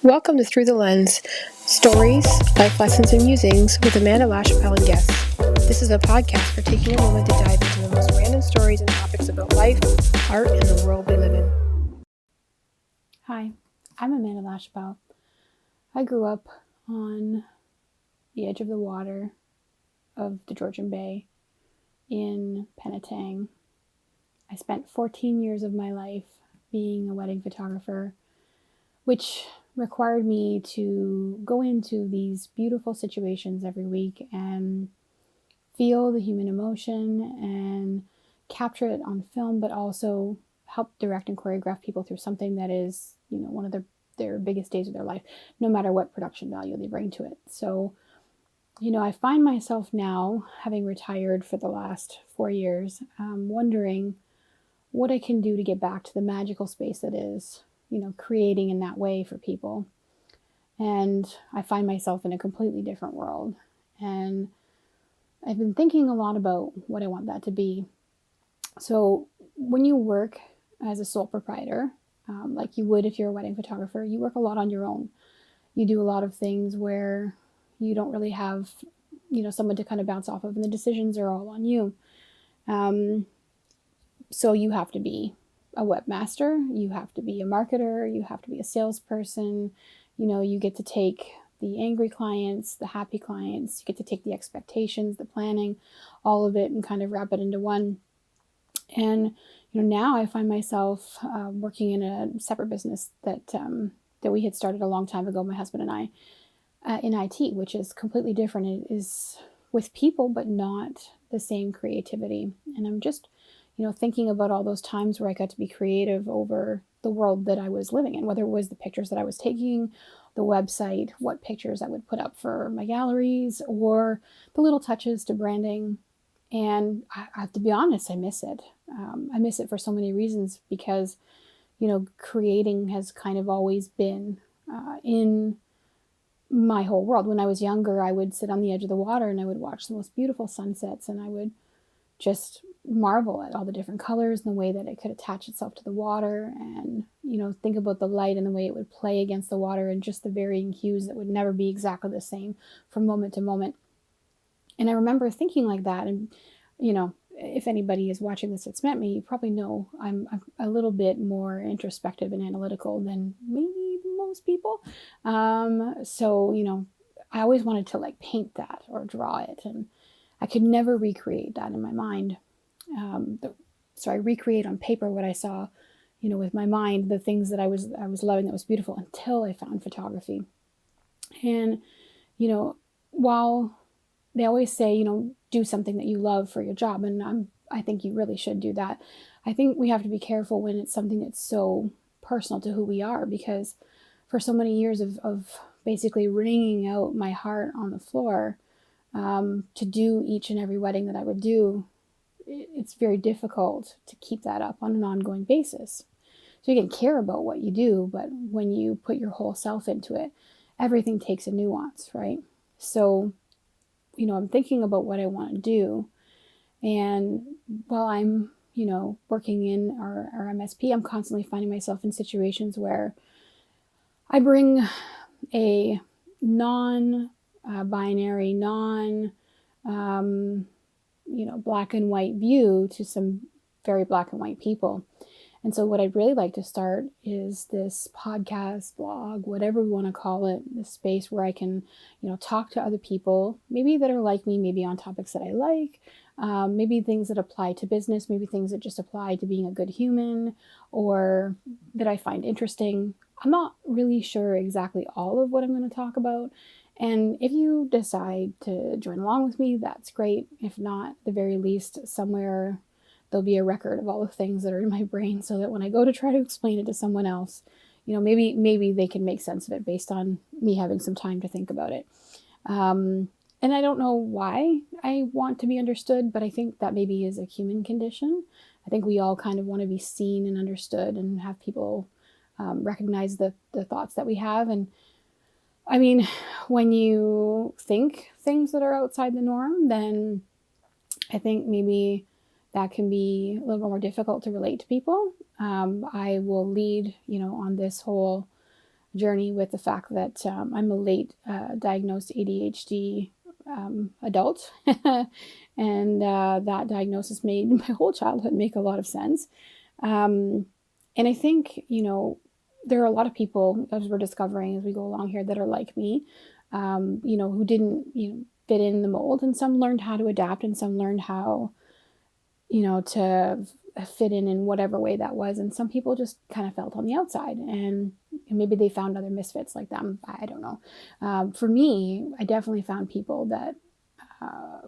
Welcome to Through the Lens, stories, life lessons, and musings with Amanda Lachapelle and guests. This is a podcast for taking a moment to dive into the most random stories and topics about life, art, and the world we live in. Hi, I'm Amanda Lachapelle. I grew up on the edge of the water of the Georgian Bay in Penetang. I spent 14 years of my life being a wedding photographer, which required me to go into these beautiful situations every week and feel the human emotion and capture it on film, but also help direct and choreograph people through something that is, one of their biggest days of their life, no matter what production value they bring to it. So, I find myself now, having retired for the last 4 years, wondering what I can do to get back to the magical space that is, creating in that way for people. And I find myself in a completely different world. And I've been thinking a lot about what I want that to be. So when you work as a sole proprietor, like you would if you're a wedding photographer, you work a lot on your own. You do a lot of things where you don't really have, someone to kind of bounce off of, and the decisions are all on you. So you have to be a webmaster, you have to be a marketer, you have to be a salesperson. You get to take the angry clients, the happy clients, you get to take the expectations, the planning, all of it, and kind of wrap it into one. And now I find myself working in a separate business that we had started a long time ago, my husband and I, in IT, which is completely different. It is with people, but not the same creativity. And I'm just, thinking about all those times where I got to be creative over the world that I was living in, whether it was the pictures that I was taking, the website, what pictures I would put up for my galleries, or the little touches to branding. And I have to be honest, I miss it. I miss it for so many reasons because, creating has kind of always been in my whole world. When I was younger, I would sit on the edge of the water and I would watch the most beautiful sunsets, and I would just marvel at all the different colors and the way that it could attach itself to the water, and, think about the light and the way it would play against the water and just the varying hues that would never be exactly the same from moment to moment. And I remember thinking like that. And, if anybody is watching this that's met me, you probably know I'm a little bit more introspective and analytical than maybe most people. So, I always wanted to paint that or draw it. And I could never recreate that in my mind. So I recreate on paper what I saw, with my mind, the things that I was loving that was beautiful, until I found photography. And, while they always say, do something that you love for your job, and I think you really should do that. I think we have to be careful when it's something that's so personal to who we are, because for so many years of basically wringing out my heart on the floor, to do each and every wedding that I would do, it's very difficult to keep that up on an ongoing basis. So you can care about what you do, but when you put your whole self into it, everything takes a nuance, right? So, I'm thinking about what I want to do. And while I'm, working in our MSP, I'm constantly finding myself in situations where I bring a non-binary, black and white view to some very black and white people. And so what I'd really like to start is this podcast, blog, whatever we want to call it, this space where I can, talk to other people, maybe that are like me, maybe on topics that I like, maybe things that apply to business, maybe things that just apply to being a good human, or that I find interesting. I'm not really sure exactly all of what I'm going to talk about. And if you decide to join along with me, that's great. If not, at the very least, somewhere there'll be a record of all the things that are in my brain, so that when I go to try to explain it to someone else, maybe they can make sense of it based on me having some time to think about it. And I don't know why I want to be understood, but I think that maybe is a human condition. I think we all kind of want to be seen and understood and have people recognize the thoughts that we have. And I mean, when you think things that are outside the norm, then I think maybe that can be a little more difficult to relate to people. I will lead, on this whole journey with the fact that I'm a late diagnosed ADHD adult. And that diagnosis made my whole childhood make a lot of sense. And I think, there are a lot of people, as we're discovering as we go along here, that are like me, who didn't, fit in the mold, and some learned how to adapt, and some learned how, to fit in whatever way that was. And some people just kind of felt on the outside, and maybe they found other misfits like them. I don't know. For me, I definitely found people that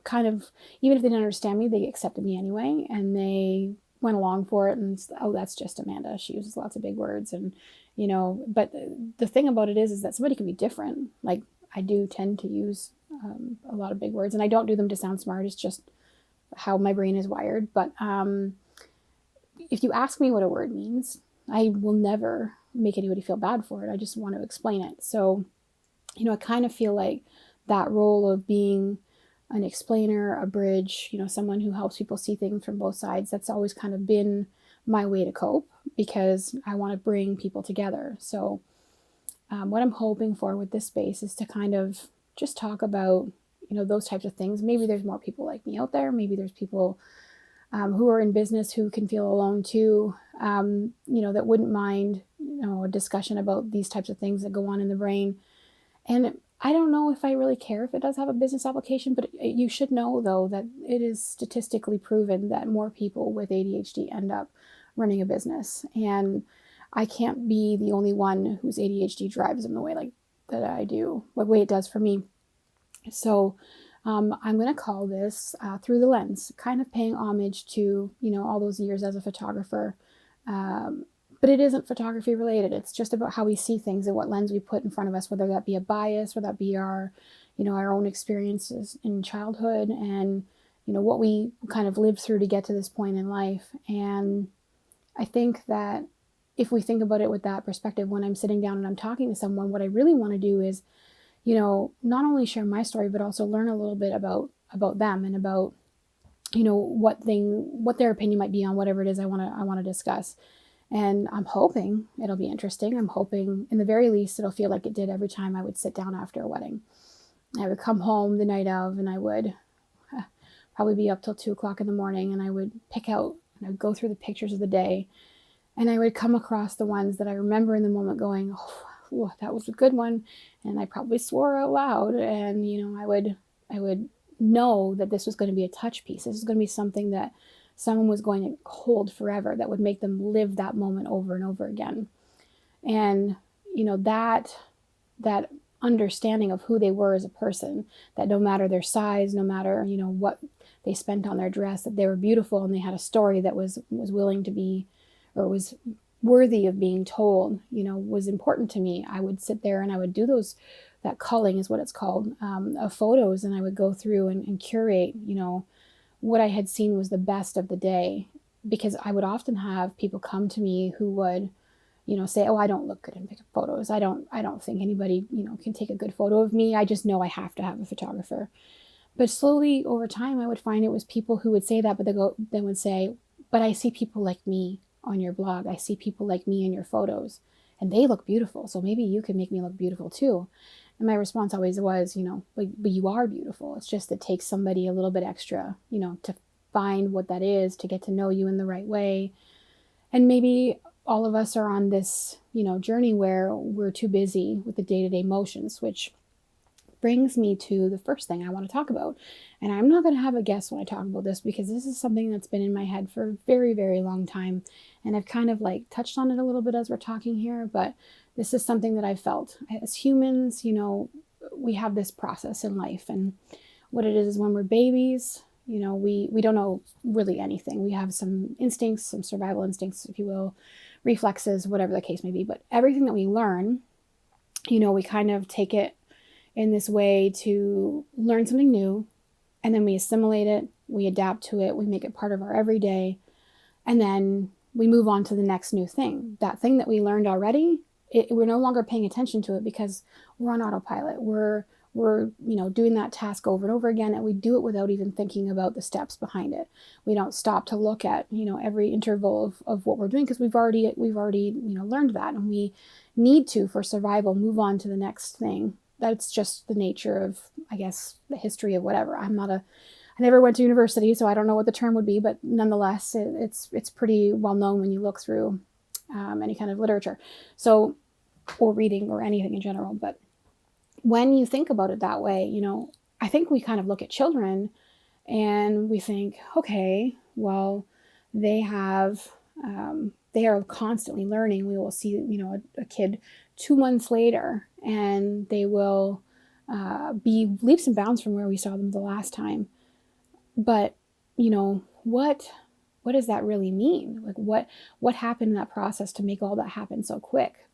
kind of, even if they didn't understand me, they accepted me anyway, and they went along for it. And oh, that's just Amanda. She uses lots of big words, and But the thing about it is that somebody can be different. Like, I do tend to use a lot of big words, and I don't do them to sound smart. It's just how my brain is wired. But if you ask me what a word means, I will never make anybody feel bad for it. I just want to explain it. So, I kind of feel like that role of being an explainer, a bridge, someone who helps people see things from both sides, that's always kind of been my way to cope, because I want to bring people together. So what I'm hoping for with this space is to kind of just talk about, those types of things. Maybe there's more people like me out there. Maybe there's people who are in business who can feel alone too, that wouldn't mind, a discussion about these types of things that go on in the brain. And I don't know if I really care if it does have a business application, but you should know, though, that it is statistically proven that more people with ADHD end up running a business. And I can't be the only one whose ADHD drives them the way that I do, the way it does for me. So I'm going to call this Through the Lens, kind of paying homage to, all those years as a photographer. But it isn't photography related. It's just about how we see things and what lens we put in front of us, whether that be a bias, whether that be our, our own experiences in childhood, and, what we kind of lived through to get to this point in life. And I think that if we think about it with that perspective, when I'm sitting down and I'm talking to someone, what I really want to do is, not only share my story, but also learn a little bit about them, and about, what their opinion might be on whatever it is I want to discuss. And I'm hoping it'll be interesting. I'm hoping, in the very least, it'll feel like it did every time I would sit down after a wedding. I would come home the night of, and I would probably be up till 2:00 in the morning, and I would pick out, and I'd go through the pictures of the day, and I would come across the ones that I remember in the moment going, oh, that was a good one. And I probably swore out loud. And, I would know that this was going to be a touch piece. This is going to be something that someone was going to hold forever, that would make them live that moment over and over again. And, that understanding of who they were as a person, that no matter their size, no matter, what they spent on their dress, that they were beautiful, and they had a story that was willing to be, or was worthy of being told, was important to me. I would sit there and I would do that culling is what it's called, of photos. And I would go through and curate, what I had seen was the best of the day, because I would often have people come to me who would, say, oh, I don't look good in photos. I don't think anybody, can take a good photo of me. I just know I have to have a photographer. But slowly over time, I would find it was people who would say that, but they would say, but I see people like me on your blog. I see people like me in your photos, and they look beautiful. So maybe you can make me look beautiful too. And my response always was, but you are beautiful. It's just it takes somebody a little bit extra, to find what that is, to get to know you in the right way. And maybe all of us are on this, journey where we're too busy with the day-to-day motions, which brings me to the first thing I want to talk about. And I'm not going to have a guess when I talk about this, because this is something that's been in my head for a very, very long time. And I've kind of touched on it a little bit as we're talking here, but this is something that I've felt. As humans, we have this process in life, and what it is when we're babies, we don't know really anything. We have some instincts, some survival instincts, if you will, reflexes, whatever the case may be. But everything that we learn, we kind of take it in this way to learn something new, and then we assimilate it, we adapt to it, we make it part of our everyday, and then we move on to the next new thing. That thing that we learned already, we're no longer paying attention to it because we're on autopilot. We're doing that task over and over again, and we do it without even thinking about the steps behind it. We don't stop to look at every interval of what we're doing, because we've already learned that, and we need to, for survival, move on to the next thing. That's just the nature of, I guess, the history of whatever. I never went to university, so I don't know what the term would be, but nonetheless, it's pretty well known when you look through any kind of literature, so, or reading or anything in general. But when you think about it that way, I think we kind of look at children and we think, okay, well, they have, they are constantly learning. We will see, a kid 2 months later, and they will be leaps and bounds from where we saw them the last time. But, what does that really mean? Like, what happened in that process to make all that happen so quick?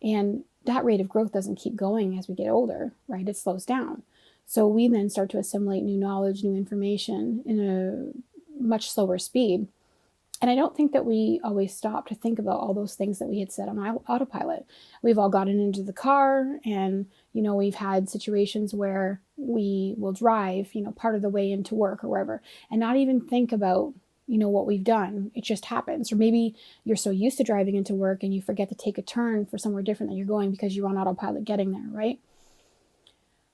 And that rate of growth doesn't keep going as we get older, right? It slows down. So we then start to assimilate new knowledge, new information in a much slower speed. And I don't think that we always stop to think about all those things that we had said on autopilot. We've all gotten into the car, and, we've had situations where we will drive, part of the way into work or wherever, and not even think about, what we've done. It just happens. Or maybe you're so used to driving into work and you forget to take a turn for somewhere different that you're going because you're on autopilot getting there, right?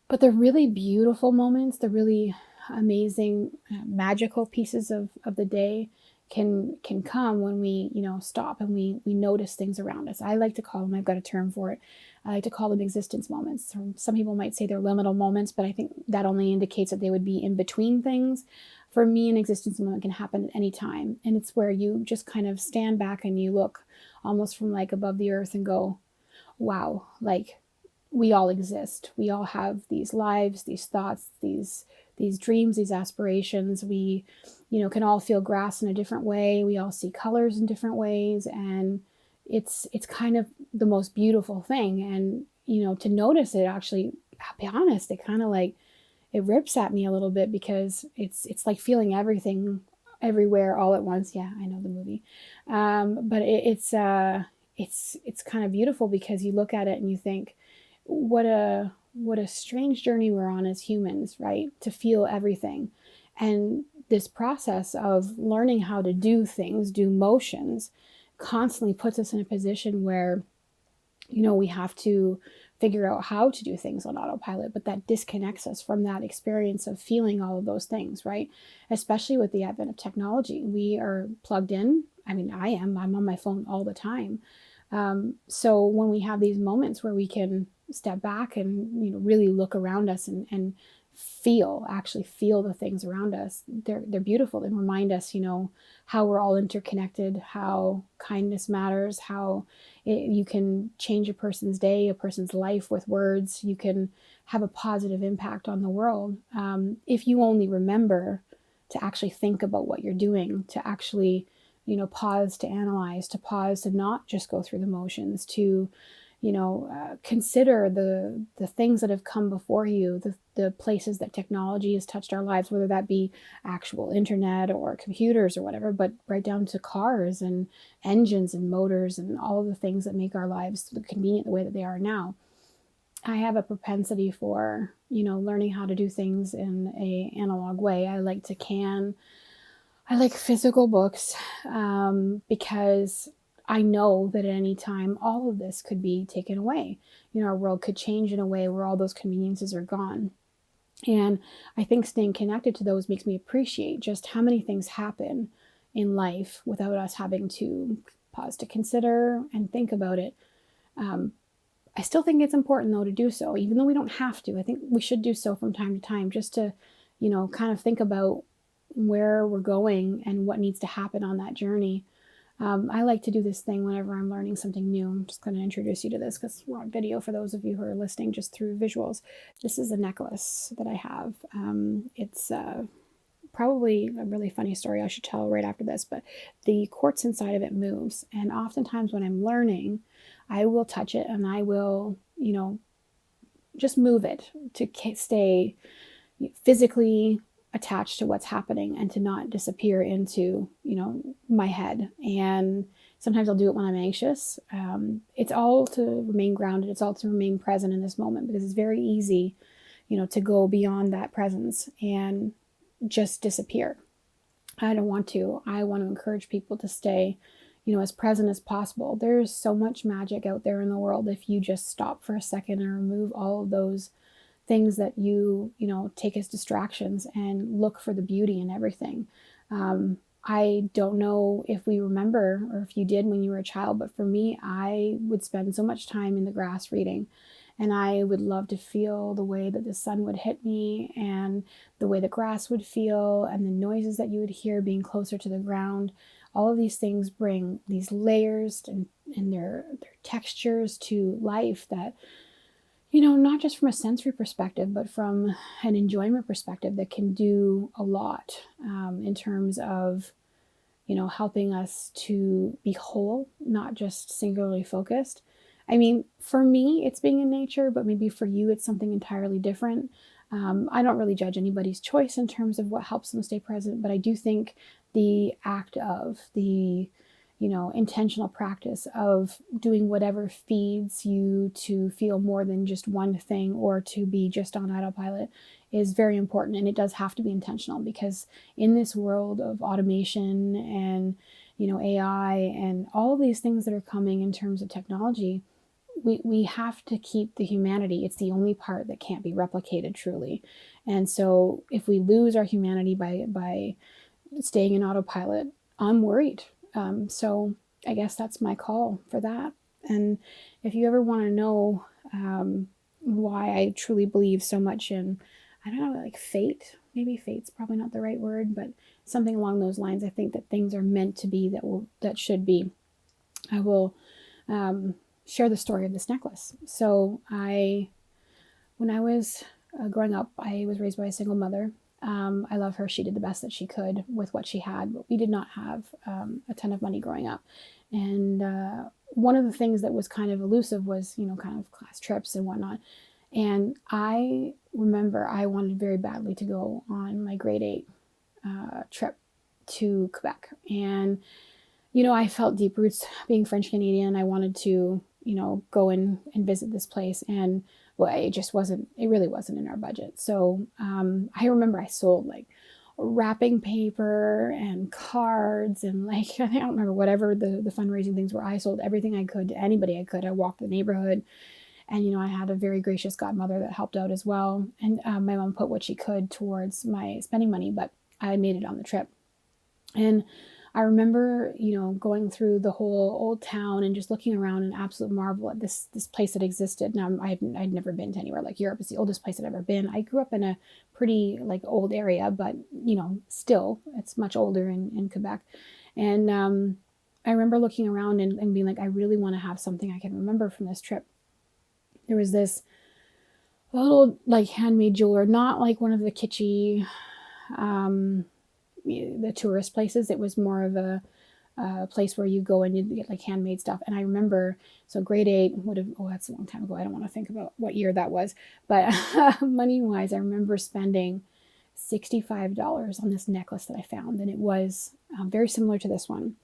But the really beautiful moments, the really amazing, magical pieces of the day can come when we, stop and we notice things around us. I like to call them, I've got a term for it, I like to call them existence moments. Some people might say they're liminal moments, but I think that only indicates that they would be in between things. For me, an existence moment can happen at any time. And it's where you just kind of stand back and you look almost from like above the earth and go, wow, like, we all exist. We all have these lives, these thoughts, these dreams, these aspirations. We, can all feel grass in a different way. We all see colors in different ways. And it's kind of the most beautiful thing. And, to notice it, actually, I'll be honest, it kind of like, it rips at me a little bit, because it's like feeling everything everywhere all at once. Yeah, I know the movie. But it's kind of beautiful, because you look at it and you think, what a strange journey we're on as humans, right? To feel everything. And this process of learning how to do things, do motions, constantly puts us in a position where, we have to figure out how to do things on autopilot, but that disconnects us from that experience of feeling all of those things, right? Especially with the advent of technology. We are plugged in. I mean, I'm on my phone all the time. So when we have these moments where we can step back and, really look around us and actually feel the things around us, they're beautiful. They remind us, how we're all interconnected, how kindness matters, how you can change a person's day, a person's life with words. You can have a positive impact on the world. If you only remember to actually think about what you're doing, to actually, pause to analyze, to pause to not just go through the motions, to, consider the things that have come before you, the places that technology has touched our lives, whether that be actual internet or computers or whatever, but right down to cars and engines and motors and all of the things that make our lives convenient the way that they are now. I have a propensity for, learning how to do things in a analog way. I like to can. I like physical books, because I know that at any time all of this could be taken away. Our world could change in a way where all those conveniences are gone. And I think staying connected to those makes me appreciate just how many things happen in life without us having to pause to consider and think about it. I still think it's important, though, to do so, even though we don't have to. I think we should do so from time to time, just to, kind of think about where we're going and what needs to happen on that journey. I like to do this thing whenever I'm learning something new. I'm just going to introduce you to this because we're on video for those of you who are listening just through visuals. This is a necklace that I have. It's probably a really funny story I should tell right after this, but the quartz inside of it moves. And oftentimes when I'm learning, I will touch it and I will, just move it to stay physically attached to what's happening and to not disappear into, my head. And sometimes I'll do it when I'm anxious. It's all to remain grounded. It's all to remain present in this moment, because it's very easy, to go beyond that presence and just disappear. I don't want to. I want to encourage people to stay, as present as possible. There's so much magic out there in the world if you just stop for a second and remove all of those things that you take as distractions and look for the beauty in everything. I don't know if we remember or if you did when you were a child, but for me, I would spend so much time in the grass reading. And I would love to feel the way that the sun would hit me and the way the grass would feel and the noises that you would hear being closer to the ground. All of these things bring these layers and their textures to life that, not just from a sensory perspective, but from an enjoyment perspective that can do a lot in terms of, helping us to be whole, not just singularly focused. I mean, for me, it's being in nature, but maybe for you, it's something entirely different. I don't really judge anybody's choice in terms of what helps them stay present, but I do think the act of the intentional practice of doing whatever feeds you to feel more than just one thing or to be just on autopilot is very important. And it does have to be intentional, because in this world of automation and, AI and all of these things that are coming in terms of technology, we have to keep the humanity. It's the only part that can't be replicated truly. And so if we lose our humanity by staying in autopilot, I'm worried. So I guess that's my call for that. And if you ever want to know why I truly believe so much in, I don't know, like fate, maybe fate's probably not the right word, but something along those lines. I think that things are meant to be that should be. I will share the story of this necklace. So when I was growing up, I was raised by a single mother. I love her. She did the best that she could with what she had, but we did not have a ton of money growing up. And one of the things that was kind of elusive was, kind of class trips and whatnot. And I remember I wanted very badly to go on my grade 8 trip to Quebec. And, I felt deep roots being French Canadian. I wanted to, go and visit this place. And well, it really wasn't in our budget. So I remember I sold like wrapping paper and cards and like, I don't remember whatever the fundraising things were. I sold everything I could to anybody I could. I walked the neighborhood and, I had a very gracious godmother that helped out as well. And my mom put what she could towards my spending money, but I made it on the trip. And I remember, going through the whole old town and just looking around in absolute marvel at this place that existed. Now, I'd never been to anywhere like Europe. It's the oldest place I'd ever been. I grew up in a pretty like old area, but, still it's much older in Quebec. And I remember looking around and being like, I really want to have something I can remember from this trip. There was this little like handmade jeweler, not like one of the kitschy, the tourist places. It was more of a place where you go and you get like handmade stuff. And I remember, so grade 8 would have, that's a long time ago. I don't want to think about what year that was, but money wise, I remember spending $65 on this necklace that I found. And it was very similar to this one.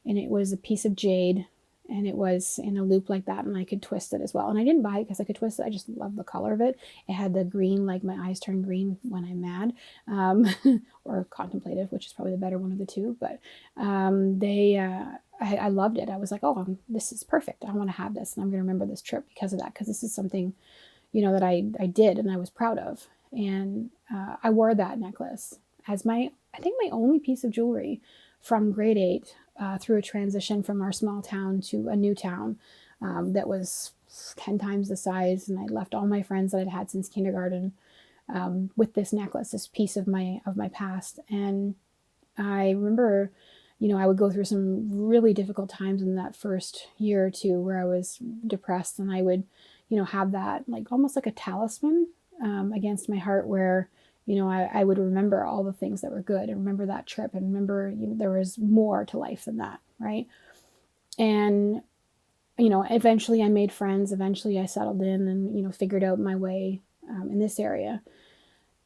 And it was a piece of jade and it was in a loop like that, and I could twist it as well. And I didn't buy it because I could twist it. I just love the color of it. It had the green, like my eyes turn green when I'm mad, or contemplative, which is probably the better one of the two. But I loved it. I was like, oh, this is perfect. I want to have this, and I'm going to remember this trip because of that, because this is something, that I did and I was proud of. And I wore that necklace as I think my only piece of jewelry from grade 8 through a transition from our small town to a new town that was 10 times the size. And I left all my friends that I'd had since kindergarten with this necklace, this piece of my past. And I remember, I would go through some really difficult times in that first year or two where I was depressed, and I would, have that like almost like a talisman against my heart where, I would remember all the things that were good and remember that trip and remember, there was more to life than that. Right. And, eventually I made friends. Eventually I settled in and, figured out my way in this area.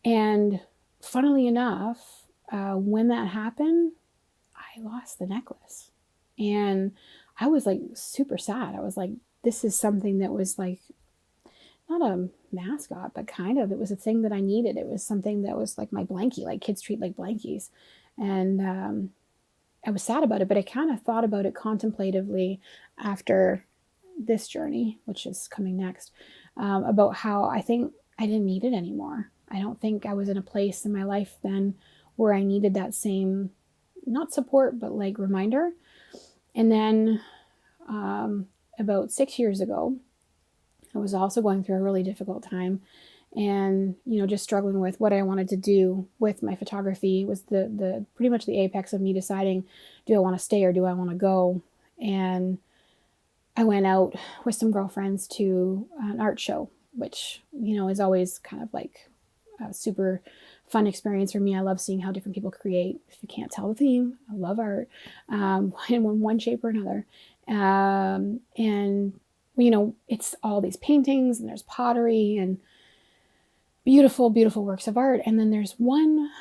And funnily enough, when that happened, I lost the necklace. And I was like super sad. I was like, this is something that was like, not a mascot, but kind of, it was a thing that I needed. It was something that was like my blankie, like kids treat like blankies. And I was sad about it, but I kind of thought about it contemplatively after this journey, which is coming next, about how I think I didn't need it anymore. I don't think I was in a place in my life then where I needed that same, not support, but like reminder. And then about 6 years ago, I was also going through a really difficult time, and just struggling with what I wanted to do with my photography. Was the pretty much the apex of me deciding, do I want to stay or do I want to go? And I went out with some girlfriends to an art show, which is always kind of like a super fun experience for me. I love seeing how different people create. If you can't tell the theme, I love art, in one shape or another. And it's all these paintings, and there's pottery and beautiful, beautiful works of art. And then there's one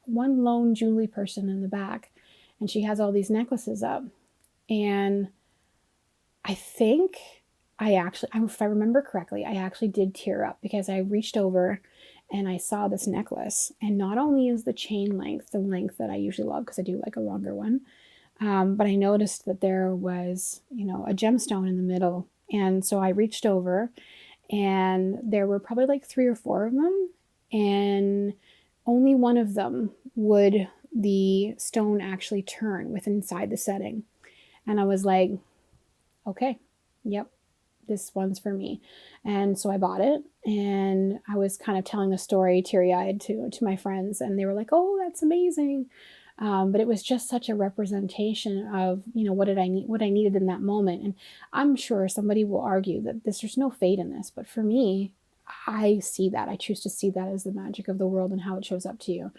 lone Julie person in the back, and she has all these necklaces up. And I think if I remember correctly, I actually did tear up because I reached over and I saw this necklace. And not only is the chain length the length that I usually love, because I do like a longer one, but I noticed that there was, a gemstone in the middle. And so I reached over, and there were probably like 3 or 4 of them. And only one of them would the stone actually turn with inside the setting. And I was like, okay, yep, this one's for me. And so I bought it, and I was kind of telling the story teary-eyed to my friends, and they were like, oh, that's amazing. But it was just such a representation of, what I needed in that moment. And I'm sure somebody will argue that there's no fate in this, but for me, I see that. I choose to see that as the magic of the world and how it shows up to you.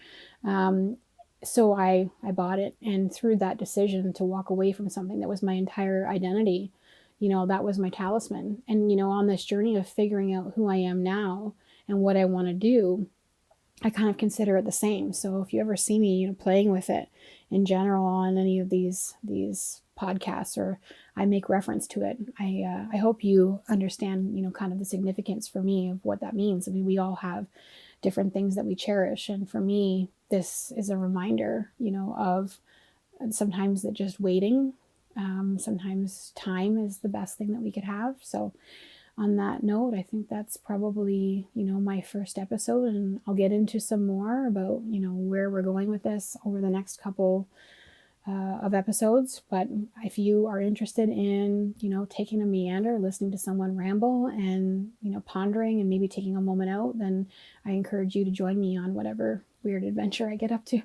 So I bought it, and through that decision to walk away from something that was my entire identity, that was my talisman. And, on this journey of figuring out who I am now and what I want to do, I kind of consider it the same. So if you ever see me, playing with it in general on any of these podcasts, or I make reference to it, I hope you understand, kind of the significance for me of what that means. I mean, we all have different things that we cherish. And for me, this is a reminder, of sometimes that just waiting, sometimes time is the best thing that we could have. So on that note, I think that's probably, my first episode, and I'll get into some more about, where we're going with this over the next couple of episodes. But if you are interested in, taking a meander, listening to someone ramble and, pondering and maybe taking a moment out, then I encourage you to join me on whatever weird adventure I get up to.